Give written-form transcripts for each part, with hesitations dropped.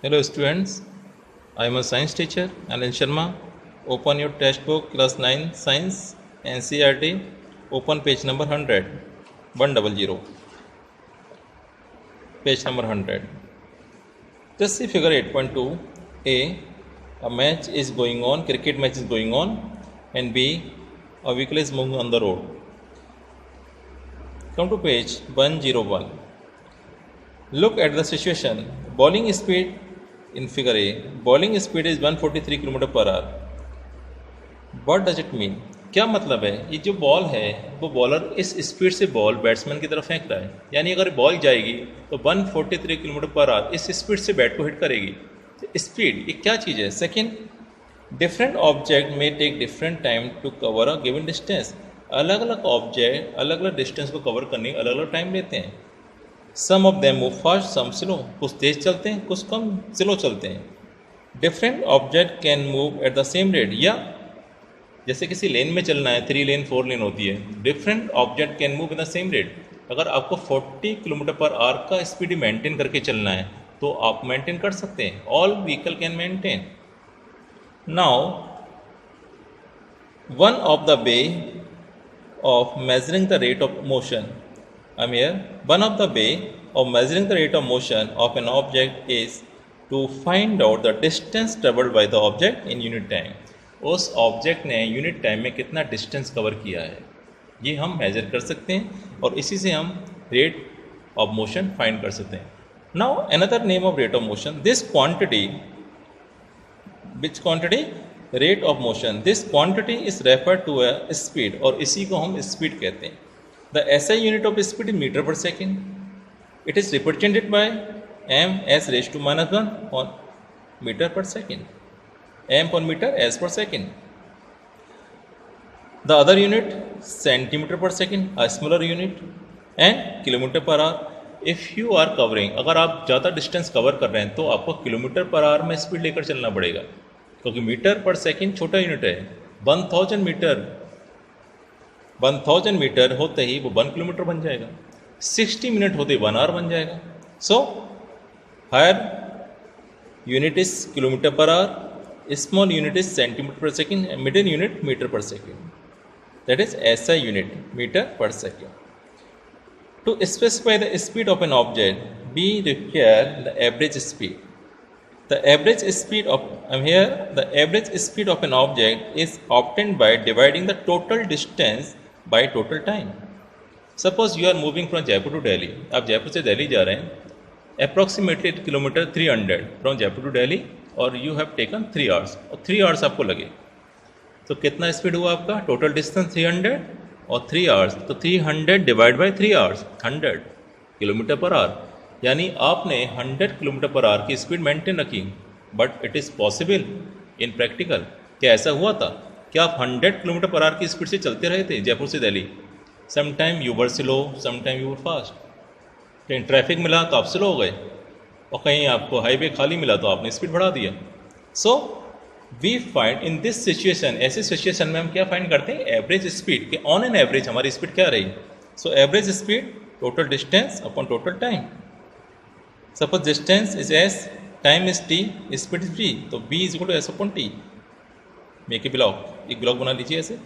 Hello students, I am a science teacher Alan Sharma. Open your textbook class 9 science NCERT. Open page number 100. 100. Page number 100. Just see figure 8.2. A match is going on, cricket match is going on, and B, a vehicle is moving on the road. Come to page 101. Look at the situation. Bowling speed in figure A. Bowling speed is 143 km per hour. What does it mean? क्या मतलब है? ये जो ball है वो bowler इस speed से ball batsman की तरफ फेंक रहा है, यानी अगर बॉल जाएगी तो 143 किलोमीटर पर आवर इस स्पीड से बैट को हिट करेगी. तो स्पीड ये क्या चीज़ है? सेकेंड, डिफरेंट ऑब्जेक्ट में take different time to cover a given distance. अलग अलग ऑब्जेक्ट अलग अलग डिस्टेंस को कवर करने अलग अलग टाइम लेते हैं. Some of them move fast, some slow. कुछ तेज चलते हैं, कुछ कम स्लो चलते हैं. Different object can move at the same rate. या जैसे किसी लेन में चलना है, 3 लेन 4 लेन होती है. Different object can move in the same rate. अगर आपको 40 किलोमीटर पर आवर का स्पीड मेंटेन करके चलना है तो आप मेंटेन कर सकते हैं. All vehicle can maintain. Now one of the way of measuring the rate of motion. One of the way of measuring the rate of motion of an object is to find out the distance traveled by the object in unit time. उस object ने unit time में कितना distance cover किया है ये हम major कर सकते हैं और इसी से हम रेट ऑफ मोशन फाइंड कर सकते हैं. Now another name of rate of motion, this quantity, which quantity? Rate of motion. This quantity is refer to a speed, और इसी को हम स्पीड कहते हैं. The SI unit of speed is metre per second. It is represented by M S raise to -1 on metre per second. M per metre, S per second. The other unit centimetre per second, a smaller unit, and kilometre per hour. If you are covering, अगर आप ज़्यादा distance cover कर रहे हैं तो आपको kilometre per our में speed लेकर चलना पड़ेगा, क्योंकि मीटर पर सेकेंड छोटा यूनिट है. 1000 मीटर होते ही वो 1 किलोमीटर बन जाएगा. 60 मिनट होते ही 1 आवर बन जाएगा. So higher unit is kilometre per hour, small unit is centimetre per second, middle unit metre per second. That is SI unit, metre per second. To specify the speed of an object we require the average speed. The average speed of an object is obtained by dividing the total distance by total time. Suppose you are moving from Jaipur to Delhi. आप जयपुर से दिल्ली जा रहे हैं. Approximately kilometre 300 from Jaipur to Delhi, और you have taken 3 hours, और 3 hours आपको लगे. तो कितना स्पीड हुआ आपका? टोटल डिस्टेंस 300 और 3 hours, तो 300 divide by 3 hours, 100 kilometre per our. यानी आपने 100 किलोमीटर पर आवर की स्पीड मेंटेन रखी. But it is possible in practical. क्या ऐसा हुआ था? क्या आप 100 किलोमीटर पर आवर की स्पीड से चलते रहे थे जयपुर से Delhi? Some time you were slow, some time you were fast. कहीं ट्रैफिक मिला तो आप स्लो हो गए, और कहीं आपको हाईवे खाली मिला तो आपने स्पीड बढ़ा दिया. So we find in this situation, ऐसी सिचुएशन में हम क्या फाइंड करते हैं? Average speed. कि ऑन एन एवरेज हमारी स्पीड क्या रही. So average speed total distance upon total time. Suppose distance is S, time is T, speed is v, तो v is equal to S upon T. Make a block, एक block बना लीजिए ऐसे.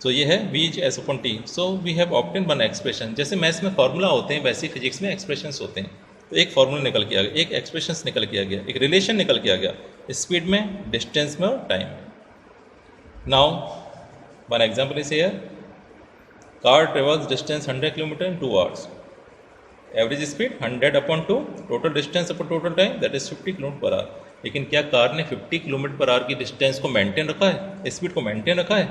तो ये है v is S upon T. So we have obtain one expression. जैसे maths में फार्मूला होते हैं वैसे फिजिक्स में एक्सप्रेशंस होते हैं. तो एक फार्मूला निकल के आ गया, एक एक्सप्रेशन निकल के आ गया, एक रिलेशन निकल के आ गया, स्पीड में, डिस्टेंस में और टाइम में. Now one example is here. Car travels distance 100 kilometre in 2 hours. Average speed 100 upon 2, total distance upon total time, that is 50 kilometre per our. लेकिन क्या कार ने 50 किलोमीटर पर आवर की distance को maintain रखा है, speed को maintain रखा है?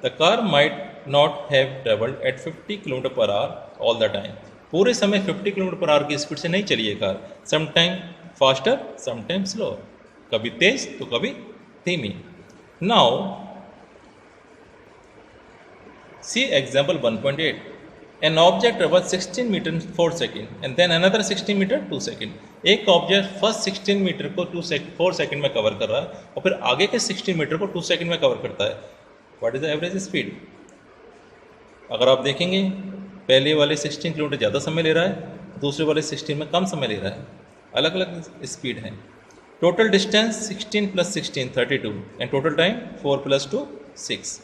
The car might not have travelled at 50 kilometre per hour all the time. पूरे समय 50 किलोमीटर पर आवर की स्पीड से नहीं चली है car. Some time faster, some time slower. कभी तेज तो कभी धीमी. Now see example 1.8. An object travels 16 metre 4 second and then another 16 metre 2 second. एक ऑब्जेक्ट फर्स्ट 16 मीटर को 4 सेकेंड में कवर कर रहा है और फिर आगे के 16 मीटर को 2 सेकेंड में कवर करता है. What is the average speed? अगर आप देखेंगे पहले वाले 16 किलोमीटर ज़्यादा समय ले रहा है, दूसरे वाले 16 में कम समय ले रहा है. अलग अलग स्पीड है. Total distance 16 + 16 32 and total time 4 + 2 6.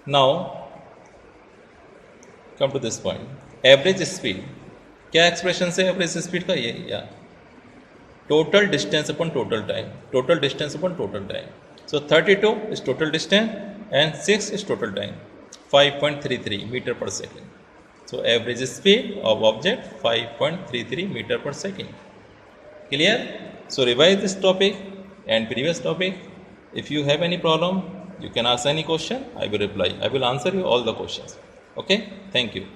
Now come to this point. Average speed, क्या एक्सप्रेशन से एवरेज स्पीड का? ये या total distance upon total time, total distance upon total time. So 32 is total distance and 6 is total time, 5.33 meter per second. So average speed of object 5.33 meter per second. Clear? So revise this topic and previous topic. If you have any problem, you can ask any question. I will reply. I will answer you all the questions. Okay? Thank you.